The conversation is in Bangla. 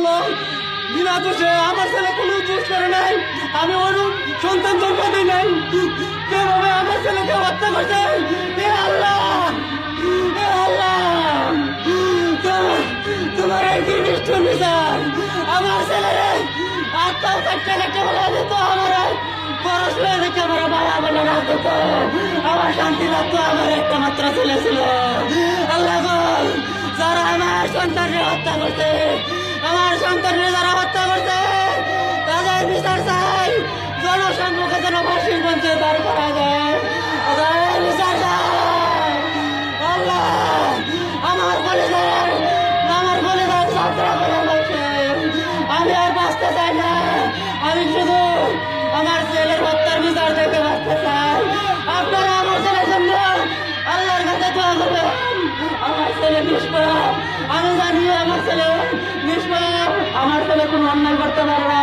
বললো বিনা দোষে আমার ছেলে কোনো দোষ করে নাই, আমি ওর সন্তান জন্ম দিই নাই, যেভাবে আমার ছেলেকে হত্যা করছে। এ আল্লাহ, এ আল্লাহ, তোমার এই কি নিষ্ঠুর বিচার। আমার ছেলেরে আত্মাও কাটতে কাটতে বলে দিত, আমার পড়াশোনা দেখে আমার বাবা বলে না দিত, আমার শান্তি লাগতো। আমার একটা মাত্র ছেলে ছিল। আল্লাহ গো, যারা আমার সন্তানকে হত্যা করছে, আমার সন্তানকে যারা হত্যা করছে, তাদের বিচার চাই। জনসম্মুখে যেন ফাঁসির মঞ্চে দাঁড় করা যায়, তাদের বিচার চাই। আল্লাহ, আমার কলেজের ছাত্রা করে বলছে, আমি আর বাঁচতে চাই না, আমি শুধু আমার ছেলের হত্যার বিচার দেখে বাঁচতে চাই। আপনারা আমার ছেলের জন্য আল্লাহর কাছে দোয়া করবেন। আমার ছেলে নিষ্পাপ, আমি জানি আমার ছেলে নিষ্পাপ, আমার ছেলে কোনো অন্যায় করতে পারে না।